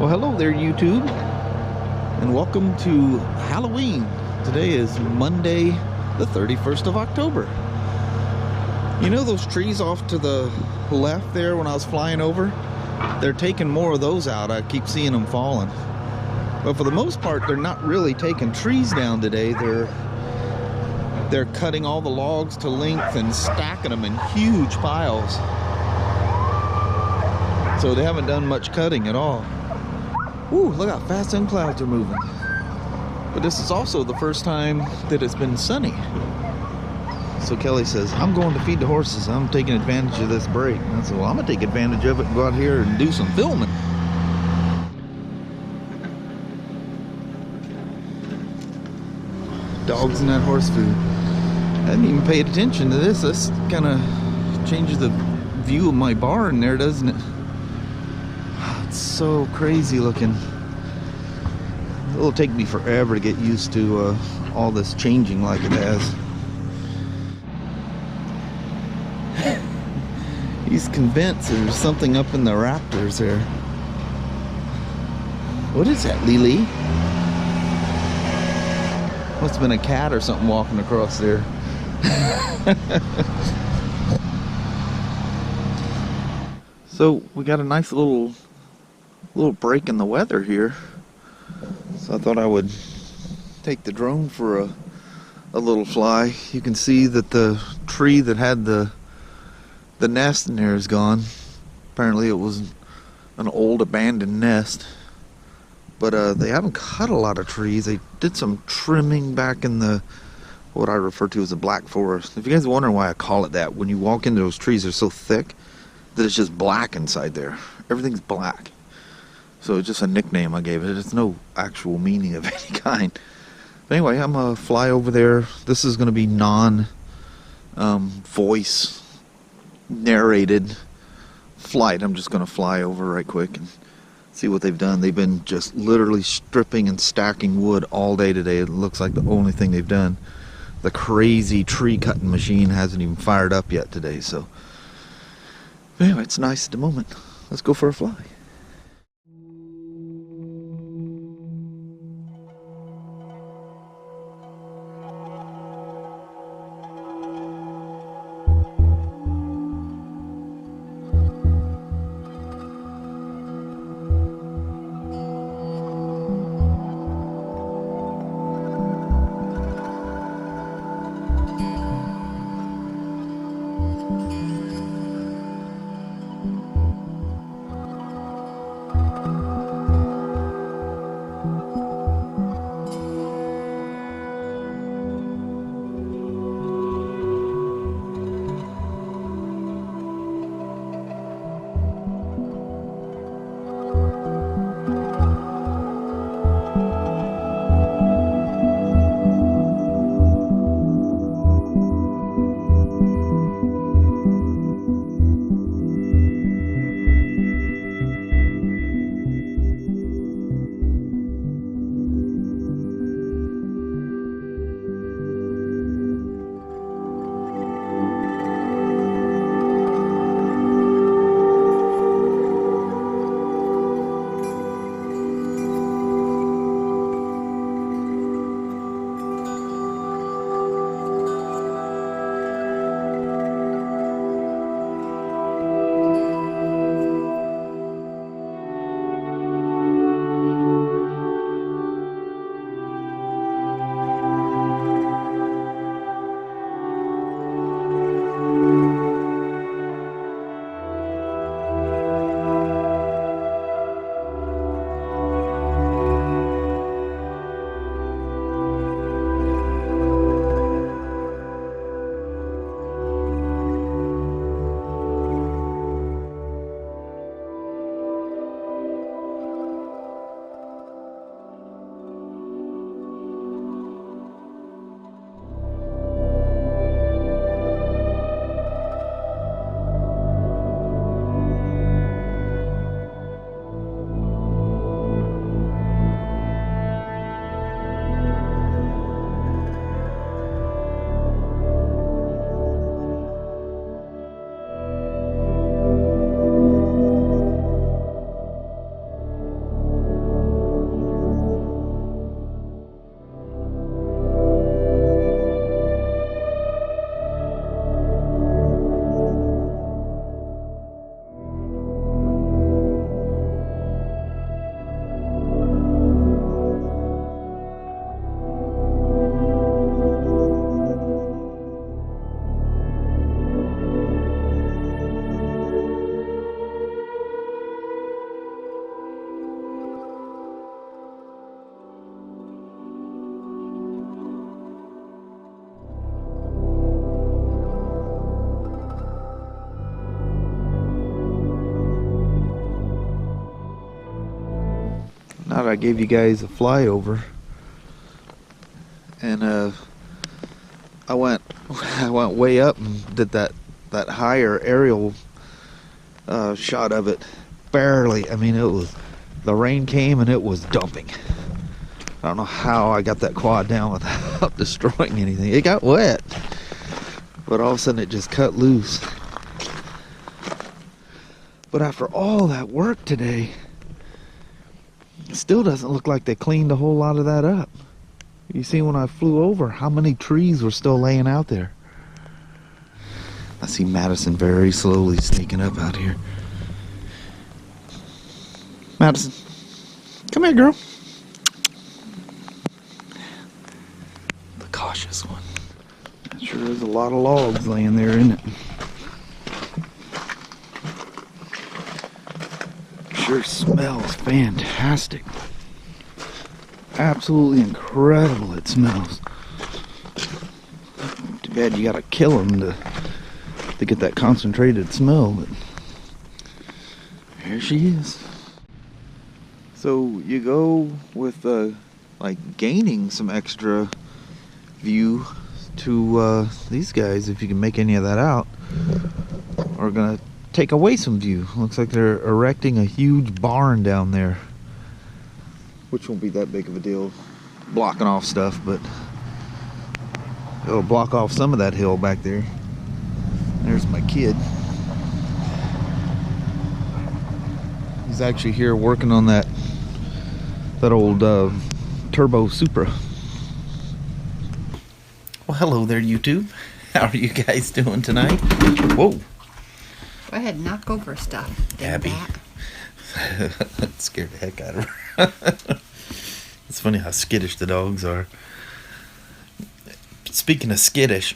Well, hello there, YouTube, and welcome to Halloween. Today is Monday, the 31st of October. You know those trees off to the left there when I was flying over? They're taking more of those out. I keep seeing them falling. But for the most part, they're not really taking trees down today. They're cutting all the logs to length and stacking them in huge piles. So they haven't done much cutting at all. Ooh, look how fast them clouds are moving. But this is also the first time that it's been sunny. So Kelly says, I'm going to feed the horses. I'm taking advantage of this break. And I said, well, I'm going to take advantage of it and go out here and do some filming. Dogs and that horse food. I hadn't even paid attention to this. This kind of changes the view of my barn there, doesn't it? It's so crazy looking. It'll take me forever to get used to all this changing like it has. He's convinced there's something up in the raptors there. What is that, Lily? Must have been a cat or something walking across there. So we got a nice little break in the weather here, so I thought I would take the drone for a little fly. You can see that the tree that had the nest in there is gone. Apparently it was an old abandoned nest, but they haven't cut a lot of trees. They did some trimming back in the what I refer to as the black forest. If you guys are wondering why I call it that, when you walk into those trees, they're so thick that it's just black inside there. Everything's black. So it's just a nickname I gave it. It's no actual meaning of any kind. But anyway, I'm going to fly over there. This is going to be non-voice narrated flight. I'm just going to fly over right quick and see what they've done. They've been just literally stripping and stacking wood all day today. It looks like the only thing they've done. The crazy tree cutting machine hasn't even fired up yet today. So anyway, it's nice at the moment. Let's go for a fly. now that I gave you guys a flyover, and I went way up and did that higher aerial shot of it. Barely. I mean, it was, the rain came and it was dumping. I don't know how I got that quad down without destroying anything. It got wet, but all of a sudden it just cut loose. But after all that work today, it still doesn't look like they cleaned a whole lot of that up. You see, when I flew over, how many trees were still laying out there. I see Madison very slowly sneaking up out here. Madison, come here, girl. The cautious one. That sure is a lot of logs laying there, isn't it? Sure smells fantastic. Absolutely incredible it smells. Too bad you gotta kill them to get that concentrated smell, but here she is. So you go with like gaining some extra view to these guys, if you can make any of that out, are gonna take away some view. Looks like they're erecting a huge barn down there, which won't be that big of a deal, blocking off stuff, but it'll block off some of that hill back there. There's my kid. He's actually here working on that old Turbo Supra. Well, hello there, YouTube. How are you guys doing tonight? Whoa. Go ahead and knock over stuff. Abby. That scared the heck out of her. It's funny how skittish the dogs are. Speaking of skittish,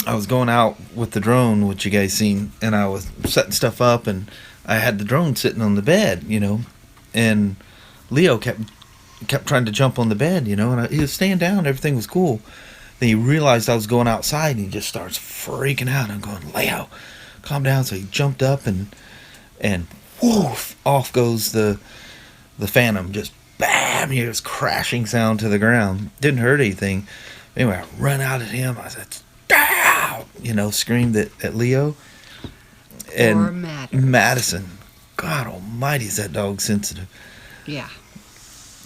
I was going out with the drone, which you guys seen, and I was setting stuff up, and I had the drone sitting on the bed, you know, and Leo kept trying to jump on the bed, you know, and he was staying down, everything was cool. Then he realized I was going outside, and he just starts freaking out. I'm going, Leo, calm down. So he jumped up, and woof, off goes the Phantom, just bam, he was crashing sound to the ground. Didn't hurt anything. Anyway, I run out at him. I said, "Down!" You know, screamed at Leo. And Madison. God almighty, is that dog sensitive. Yeah.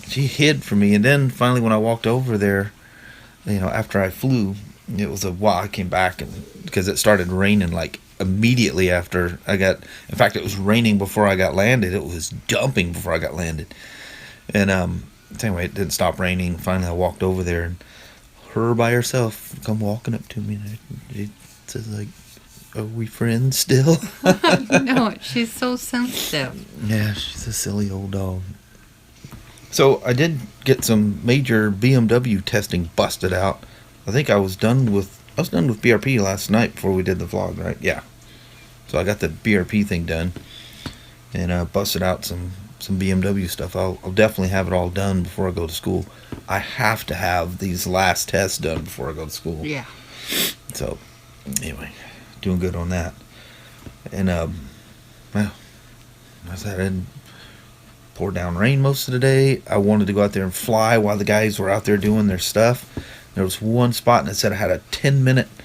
She hid from me, and then finally when I walked over there, you know, after I flew, it was a while. I came back, and because it started raining like immediately after I got, in fact, it was raining before I got landed. It was dumping before I got landed. And anyway, it didn't stop raining. Finally I walked over there, and her by herself come walking up to me, and she says, like, are we friends still? No, she's so sensitive. Yeah, she's a silly old dog. So I did get some major BMW testing busted out. I think I was done with BRP last night before we did the vlog, right? Yeah. So I got the BRP thing done, and busted out some BMW stuff. I'll definitely have it all done before I go to school. I have to have these last tests done before I go to school. Yeah. So anyway, doing good on that. And well, I said, I didn't pour down rain most of the day. I wanted to go out there and fly while the guys were out there doing their stuff. There was one spot, and it said I had a 10 minutes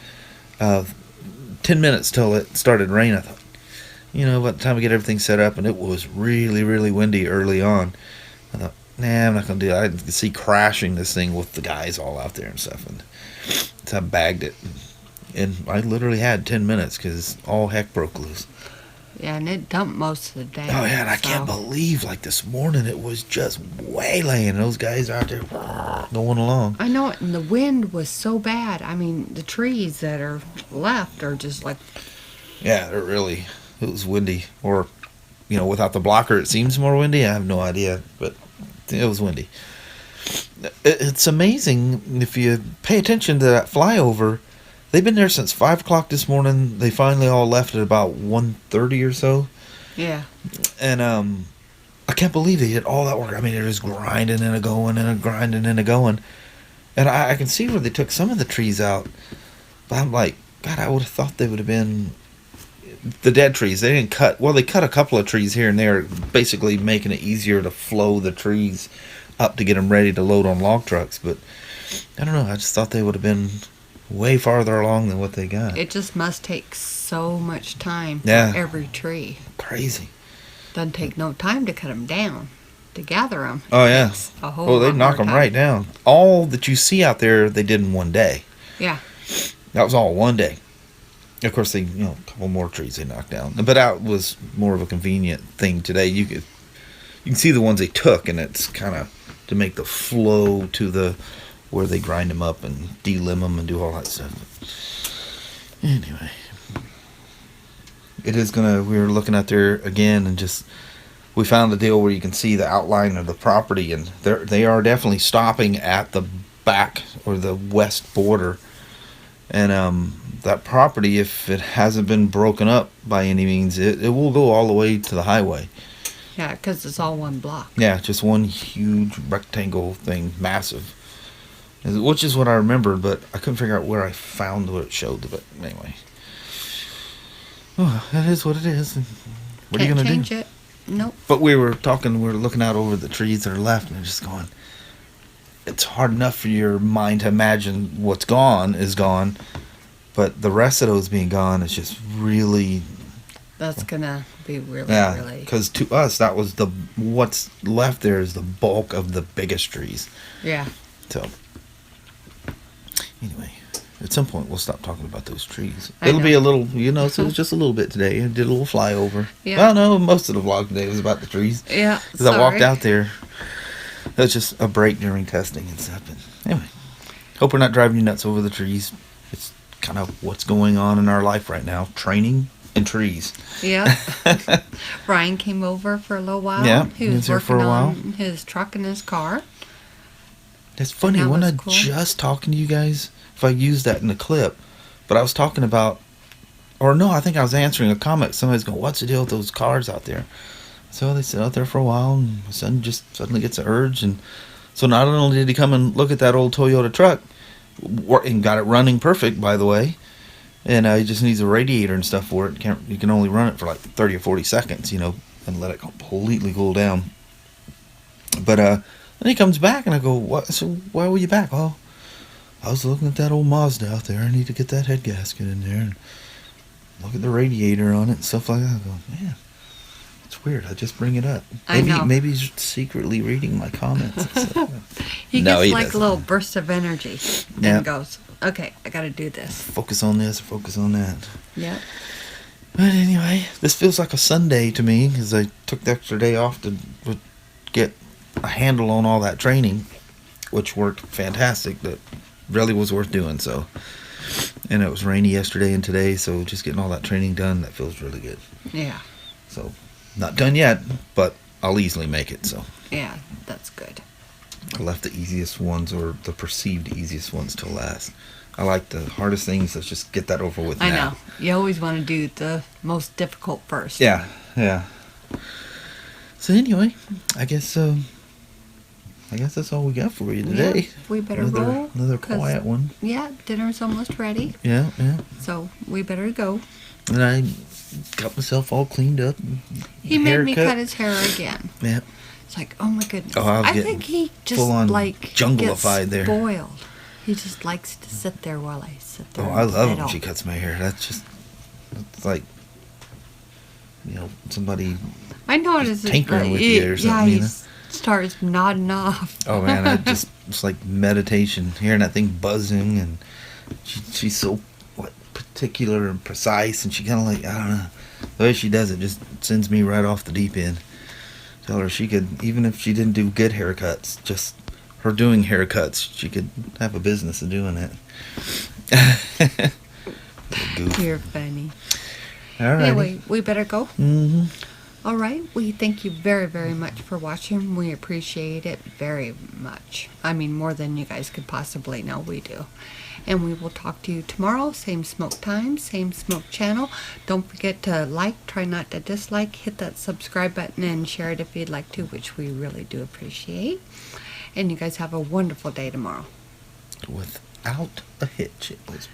till it started raining. I thought, you know, by the time we get everything set up, and it was really, really windy early on, I thought, nah, I'm not going to do that. I could see crashing this thing with the guys all out there and stuff. And so I bagged it. And I literally had 10 minutes because all heck broke loose. Yeah, and it dumped most of the day. Oh, yeah, and I can't believe, like, this morning it was just waylaying. Those guys are out there going along. I know it, and the wind was so bad. I mean, the trees that are left are just like... Yeah, it was windy. Or, you know, without the blocker, it seems more windy. I have no idea, but it was windy. It's amazing if you pay attention to that flyover. They've been there since 5 o'clock this morning. They finally all left at about 1:30 or so. Yeah. And I can't believe they did all that work. I mean, they're just grinding and going and grinding and going. And I can see where they took some of the trees out. But I'm like, God, I would have thought they would have been the dead trees. They didn't cut. Well, they cut a couple of trees here and there, basically making it easier to flow the trees up to get them ready to load on log trucks. But I don't know. I just thought they would have been way farther along than what they got. It just must take so much time Yeah. for every tree. Crazy. Doesn't take no time to cut them down, to gather them. Oh yeah. A whole Well, they lot knock more them time. right down. All that you see out there, they did in one day. Yeah. That was all one day. Of course, they a couple more trees they knocked down, but that was more of a convenient thing today. You can see the ones they took, and it's kind of to make the flow to the where they grind them up and delimb them and do all that stuff. Anyway, it is gonna. We were looking out there again, and just we found the deal where you can see the outline of the property, and they are definitely stopping at the back or the west border. And that property, if it hasn't been broken up by any means, it will go all the way to the highway. Yeah, because it's all one block. Yeah, just one huge rectangle thing, massive. Which is what I remembered, but I couldn't figure out where I found what it showed. But anyway. Oh, that is what it is. What are you going to do? Can't change it. Nope. But we were looking out over the trees that are left, and just going, it's hard enough for your mind to imagine what's gone is gone, but the rest of those being gone is just really... That's going to be really, Yeah, really... because to us, that was what's left there is the bulk of the biggest trees. Yeah. So, anyway, at some point we'll stop talking about those trees. I It'll be know. a little, so it was just a little bit today. I did a little flyover. Yeah. Well, no, most of the vlog today was about the trees. Yeah, Because I walked sorry. out there. That was just a break during testing and stuff. But anyway, hope we're not driving you nuts over the trees. It's kind of what's going on in our life right now. Training and trees. Yeah. Brian came over for a little while. Yeah, He he was was there working for a while. on his truck and his car. It's funny, That wasn't I was cool. just talking to you guys? If I used that in the clip. But I was talking about, or no, I think I was answering a comment. Somebody's going, what's the deal with those cars out there? So they sit out there for a while, and my son just suddenly gets an urge. And so not only did he come and look at that old Toyota truck, and got it running perfect, by the way, and he just needs a radiator and stuff for it. You can only run it for like 30 or 40 seconds, and let it completely cool down. But then he comes back, and I go, "What? So why were you back?" "Oh, I was looking at that old Mazda out there. I need to get that head gasket in there and look at the radiator on it and stuff like that." I go, "Man, it's weird. I just bring it up. I know. Maybe he's secretly reading my comments." And stuff. He No, gets he like doesn't. a little burst of energy Yeah. and goes, okay, I got to do this. Focus on this, focus on that. Yeah. But anyway, this feels like a Sunday to me because I took the extra day off to get a handle on all that training, which worked fantastic. That really was worth doing. So, and it was rainy yesterday and today, so just getting all that training done, that feels really good. Yeah. So, not done yet, but I'll easily make it. So, Yeah, that's good. I left the easiest ones, or the perceived easiest ones, till last. I like the hardest things. Let's just get that over with I now. know. You always want to do the most difficult first. Yeah, yeah. So anyway, I guess that's all we got for you today. Yeah, we better roll. Another 'cause, quiet one. Yeah, dinner's almost ready. Yeah, yeah. So we better go. And I got myself all cleaned up. He made me haircut. cut his hair again. Yeah. It's like, oh my goodness. Oh, I was I getting think he just full-on like jungle-ified gets there. spoiled. He just likes to sit there while I sit there. Oh, I and love when fiddle. she cuts my hair. It's like, somebody. I noticed it. tinkering with you or something, Yeah, he starts nodding off. Oh man, it's like meditation. Hearing that thing buzzing, and she's so particular and precise, and she kind of like, I don't know, the way she does it just sends me right off the deep end. Tell her she could, even if she didn't do good haircuts, just her doing haircuts, she could have a business of doing it. You're funny. All right. Anyway, we better go. Mm-hmm. All right. We thank you very, very much for watching. We appreciate it very much. I mean, more than you guys could possibly know, we do. And we will talk to you tomorrow. Same smoke time, same smoke channel. Don't forget to like, try not to dislike. Hit that subscribe button and share it if you'd like to, which we really do appreciate. And you guys have a wonderful day tomorrow. Without a hitch, it was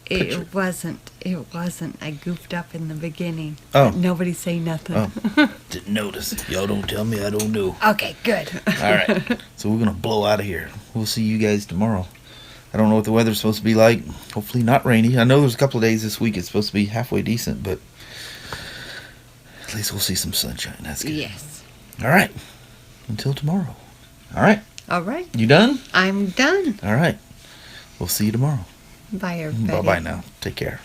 picture. It wasn't. It wasn't. I goofed up in the beginning. Oh. Nobody say nothing. Oh, didn't notice. Y'all don't tell me I don't know. Okay, good. All right, so we're gonna blow out of here. We'll see you guys tomorrow. I don't know what the weather's supposed to be like. Hopefully not rainy. I know there's a couple of days this week it's supposed to be halfway decent, but at least we'll see some sunshine. That's good. Yes. All right. Until tomorrow. All right. All right. You done? I'm done. All right. We'll see you tomorrow. Bye, everybody. Bye-bye now. Take care.